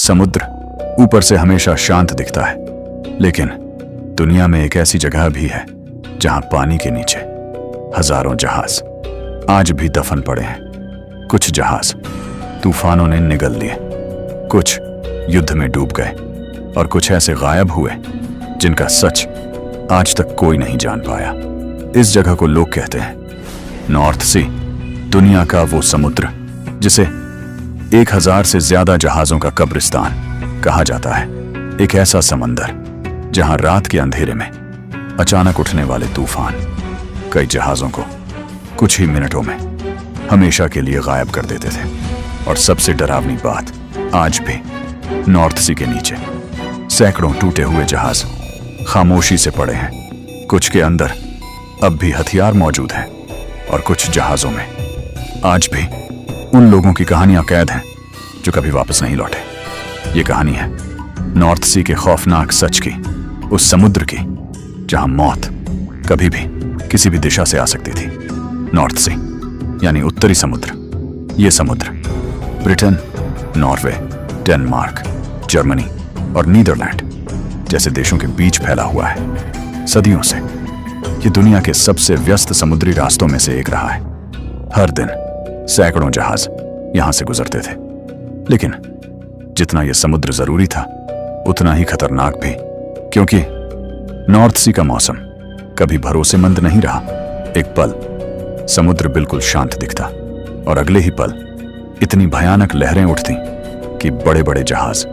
समुद्र ऊपर से हमेशा शांत दिखता है, लेकिन दुनिया में एक ऐसी जगह भी है जहां पानी के नीचे हजारों जहाज आज भी दफन पड़े हैं। कुछ जहाज तूफानों ने निगल लिए, कुछ युद्ध में डूब गए और कुछ ऐसे गायब हुए जिनका सच आज तक कोई नहीं जान पाया। इस जगह को लोग कहते हैं नॉर्थ सी, दुनिया का वो समुद्र जिसे 1000 से ज्यादा जहाजों का कब्रिस्तान कहा जाता है। एक ऐसा समंदर जहां रात के अंधेरे में अचानक उठने वाले तूफान कई जहाजों को कुछ ही मिनटों में हमेशा के लिए गायब कर देते थे। और सबसे डरावनी बात, आज भी नॉर्थ सी के नीचे सैकड़ों टूटे हुए जहाज खामोशी से पड़े हैं। कुछ के अंदर अब भी हथियार मौजूद हैं और कुछ जहाजों में आज भी उन लोगों की कहानियां कैद हैं जो कभी वापस नहीं लौटे। ये कहानी है नॉर्थ सी के खौफनाक सच की, उस समुद्र की जहां मौत कभी भी किसी भी दिशा से आ सकती थी। नॉर्थ सी यानी उत्तरी समुद्र। ये समुद्र ब्रिटेन, नॉर्वे, डेनमार्क, जर्मनी और नीदरलैंड जैसे देशों के बीच फैला हुआ है। सदियों से ये दुनिया के सबसे व्यस्त समुद्री रास्तों में से एक रहा है। हर दिन सैकड़ों जहाज यहां से गुजरते थे, लेकिन जितना यह समुद्र जरूरी था उतना ही खतरनाक भी, क्योंकि नॉर्थ सी का मौसम कभी भरोसेमंद नहीं रहा। एक पल समुद्र बिल्कुल शांत दिखता और अगले ही पल इतनी भयानक लहरें उठती कि बड़े बड़े जहाज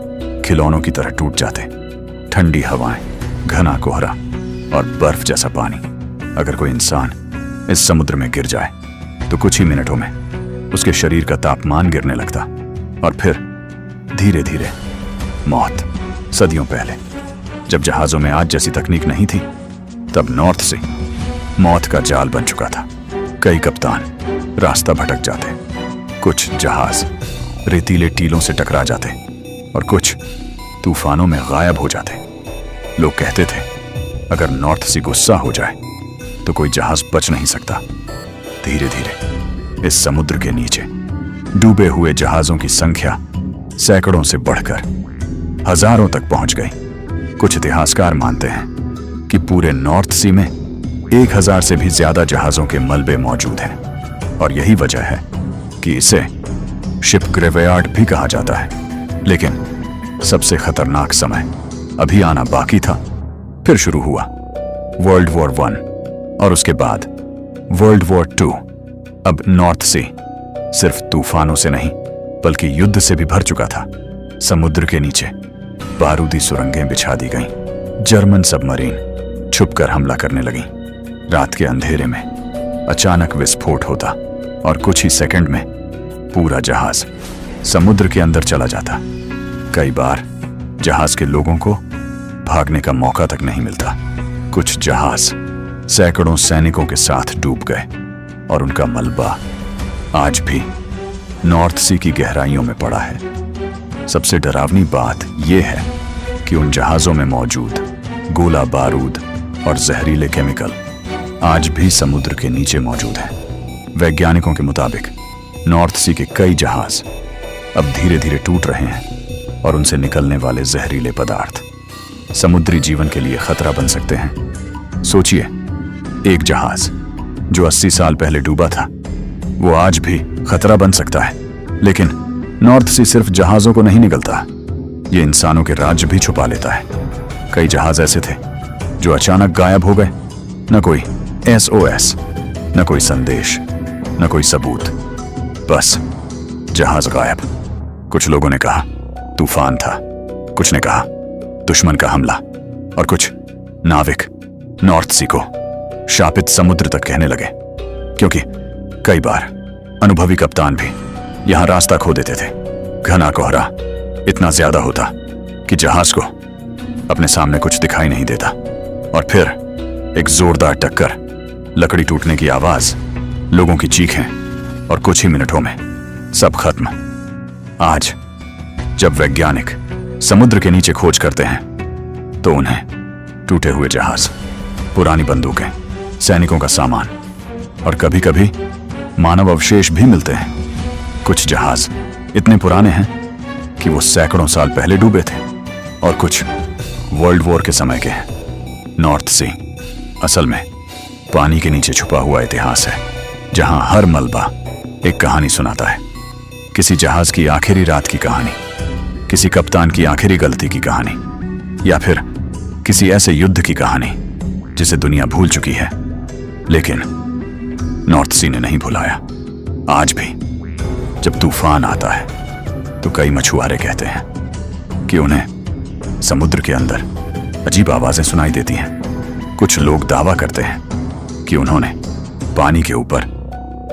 खिलौनों की तरह टूट जाते। ठंडी हवाएं, घना कोहरा और बर्फ जैसा पानी। अगर कोई इंसान इस समुद्र में गिर जाए तो कुछ ही मिनटों में उसके शरीर का तापमान गिरने लगता और फिर धीरे धीरे मौत। सदियों पहले जब जहाजों में आज जैसी तकनीक नहीं थी, तब नॉर्थ सी मौत का जाल बन चुका था। कई कप्तान रास्ता भटक जाते, कुछ जहाज रेतीले टीलों से टकरा जाते और कुछ तूफानों में गायब हो जाते। लोग कहते थे अगर नॉर्थ सी गुस्सा हो जाए तो कोई जहाज बच नहीं सकता। धीरे धीरे इस समुद्र के नीचे डूबे हुए जहाजों की संख्या सैकड़ों से बढ़कर हजारों तक पहुंच गई। कुछ इतिहासकार मानते हैं कि पूरे नॉर्थ सी में 1000 से भी ज्यादा जहाजों के मलबे मौजूद हैं और यही वजह है कि इसे शिप ग्रेवयार्ड भी कहा जाता है। लेकिन सबसे खतरनाक समय अभी आना बाकी था। फिर शुरू हुआ वर्ल्ड वॉर 1 और उसके बाद वर्ल्ड वॉर 2। अब नॉर्थ सी सिर्फ तूफानों से नहीं बल्कि युद्ध से भी भर चुका था। समुद्र के नीचे बारूदी सुरंगें बिछा दी गईं। जर्मन सबमरीन छुपकर हमला करने लगी। रात के अंधेरे में अचानक विस्फोट होता और कुछ ही सेकंड में पूरा जहाज समुद्र के अंदर चला जाता। कई बार जहाज के लोगों को भागने का मौका तक नहीं मिलता। कुछ जहाज सैकड़ों सैनिकों के साथ डूब गए और उनका मलबा आज भी नॉर्थ सी की गहराइयों में पड़ा है। सबसे डरावनी बात यह है कि उन जहाजों में मौजूद गोला बारूद और जहरीले केमिकल आज भी समुद्र के नीचे मौजूद हैं। वैज्ञानिकों के मुताबिक नॉर्थ सी के कई जहाज अब धीरे धीरे टूट रहे हैं और उनसे निकलने वाले जहरीले पदार्थ समुद्री जीवन के लिए खतरा बन सकते हैं। सोचिए, एक जहाज जो 80 साल पहले डूबा था वो आज भी खतरा बन सकता है। लेकिन नॉर्थ सी सिर्फ जहाजों को नहीं निगलता, ये इंसानों के राज्य भी छुपा लेता है। कई जहाज ऐसे थे जो अचानक गायब हो गए। न कोई SOS, न कोई संदेश, न कोई सबूत, बस जहाज गायब। कुछ लोगों ने कहा तूफान था, कुछ ने कहा दुश्मन का हमला और कुछ नाविक नॉर्थ सी को शापित समुद्र तक कहने लगे, क्योंकि कई बार अनुभवी कप्तान भी यहां रास्ता खो देते थे। घना कोहरा इतना ज्यादा होता कि जहाज को अपने सामने कुछ दिखाई नहीं देता और फिर एक जोरदार टक्कर, लकड़ी टूटने की आवाज, लोगों की चीखें और कुछ ही मिनटों में सब खत्म। आज जब वैज्ञानिक समुद्र के नीचे खोज करते हैं तो उन्हें टूटे हुए जहाज, पुरानी बंदूकें, सैनिकों का सामान और कभी कभी मानव अवशेष भी मिलते हैं। कुछ जहाज इतने पुराने हैं कि वो सैकड़ों साल पहले डूबे थे और कुछ वर्ल्ड वॉर के समय के हैं। नॉर्थ सी असल में पानी के नीचे छुपा हुआ इतिहास है, जहां हर मलबा एक कहानी सुनाता है। किसी जहाज की आखिरी रात की कहानी, किसी कप्तान की आखिरी गलती की कहानी, या फिर किसी ऐसे युद्ध की कहानी जिसे दुनिया भूल चुकी है, लेकिन नॉर्थ सी ने नहीं भुलाया। आज भी जब तूफान आता है तो कई मछुआरे कहते हैं कि उन्हें समुद्र के अंदर अजीब आवाजें सुनाई देती हैं। कुछ लोग दावा करते हैं कि उन्होंने पानी के ऊपर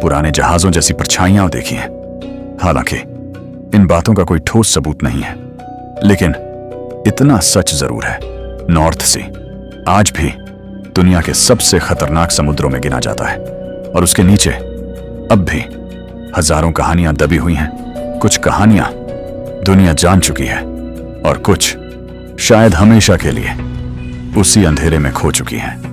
पुराने जहाजों जैसी परछाइयां देखी हैं। हालांकि इन बातों का कोई ठोस सबूत नहीं है, लेकिन इतना सच जरूर है, नॉर्थ सी आज भी दुनिया के सबसे खतरनाक समुद्रों में गिना जाता है और उसके नीचे अब भी हजारों कहानियां दबी हुई हैं। कुछ कहानियां दुनिया जान चुकी है और कुछ शायद हमेशा के लिए उसी अंधेरे में खो चुकी हैं।